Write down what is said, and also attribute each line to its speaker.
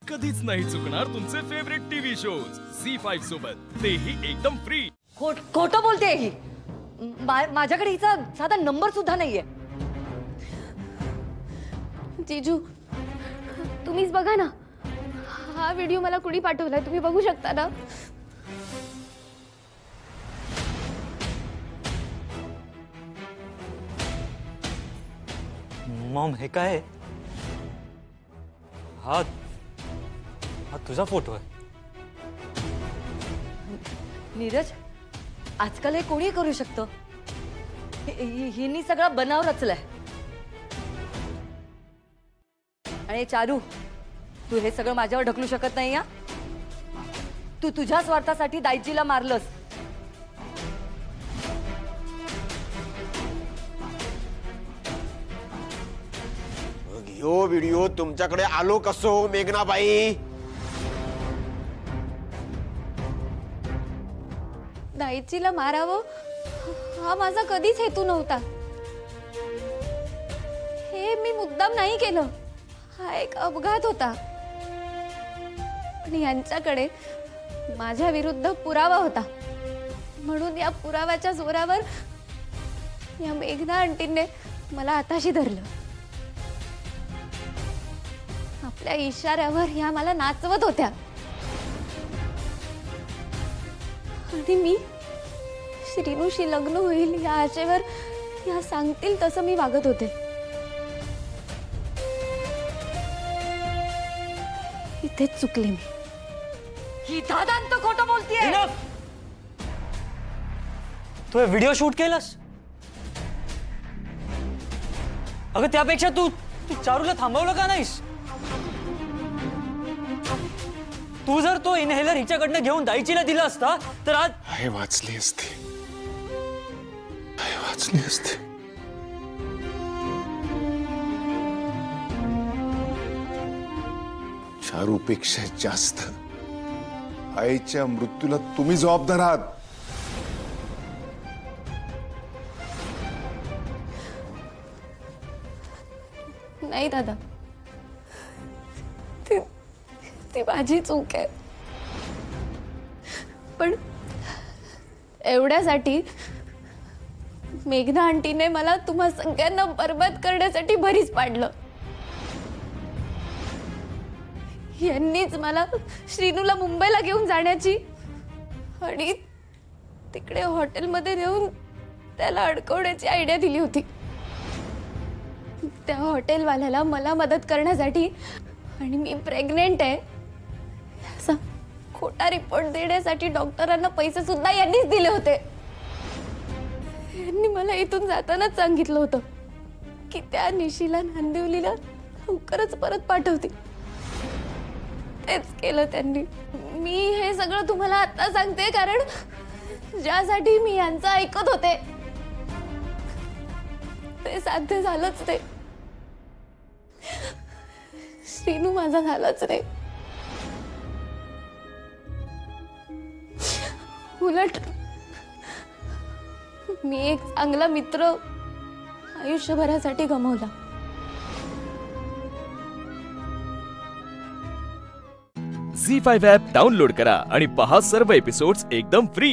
Speaker 1: कधीच नाही चुकणार तुमचे फेवरेट टीव्ही शोज झी5 सोबत, तेही एकदम फ्री।
Speaker 2: खोटं बोलते ही। माझ्याकडे हिचा साधा नंबर सुद्धा नाहीये।
Speaker 3: जीजू तुम्हीच बघा ना, हा व्हिडिओ मला कुणी पाठवलाय, तुम्ही बघू शकता ना।
Speaker 4: मॉम हे काय? हा तुझा फोटो आहे।
Speaker 2: नीरज, आजकाल हे कोणी करू शकतं। हिनी सगळा बनाव रचलाय। आणि चारू, तू हे सगळं माझ्यावर ढकलू शकत नाही या। तू तुझ्या स्वार्थासाठी दाईजीला मारलंस।
Speaker 5: यो व्हिडिओ तुमच्याकडे आलो कसो मेघनाबाई?
Speaker 3: दाईजीला मारावं हा माझा कधीच हेतू नव्हता। हे मी मुद्दाम नाही केलं, हा एक अपघात होता। पण यांच्याकडे माझ्या विरुद्ध पुरावा होता, म्हणून या पुराव्याच्या जोरावर या मेघना आंटीने मला हाताशी धरलं। आपल्या इशाऱ्यावर या मला नाचवत होत्या आणि मी श्रीनूशी लग्न होईल या आशेवर या सांगतील तसं मी वागत होते। इथेच चुकले मी।
Speaker 2: ही दादांत खोटं बोलतीये।
Speaker 4: तू हे व्हिडिओ शूट केलास? अगं त्यापेक्षा तू चारूला थांबवलं का नाहीस? तू जर तो इनहेलर हिच्याकडनं घेऊन दाईचीला दिला असता तर आज
Speaker 5: आहे वाचली असती। आहे वाचली असती। चारूपेक्षा जास्त आईच्या मृत्यूला तुम्ही जबाबदार आहात।
Speaker 3: नाही दादा, ती माझी चूक आहे। पण एवढ्यासाठी मेघना आंटीने मला तुम्हा सगळ्यांना बरबाद करण्यासाठी भरीस पाडलं। यांनीच मला श्रीनूला मुंबईला घेऊन जाण्याची आणि तिकडे हॉटेलमध्ये नेऊन त्याला अडकवण्याची आयडिया दिली होती। त्या हॉटेलवाल्याला मला मदत करण्यासाठी आणि मी प्रेग्नेंट आहे याचा खोटा रिपोर्ट देण्यासाठी डॉक्टरांना पैसे सुद्धा यांनीच दिले होते। यांनी मला इथून जातानाच सांगितलं होतं की त्या निशीला नांदिवलीला लवकरच परत पाठवते। तेच केलं त्यांनी। मी हे सगळं तुम्हाला आता सांगते कारण ज्यासाठी मी यांचं ऐकत होते ते साध्य झालंच नाही। श्रीनू माझा झालाच नाही। उलट मी एक चांगला मित्र आयुष्यभरासाठी गमावला।
Speaker 1: झी5 ॲप डाउनलोड करा आणि पहा सर्व एपिसोड्स एकदम फ्री।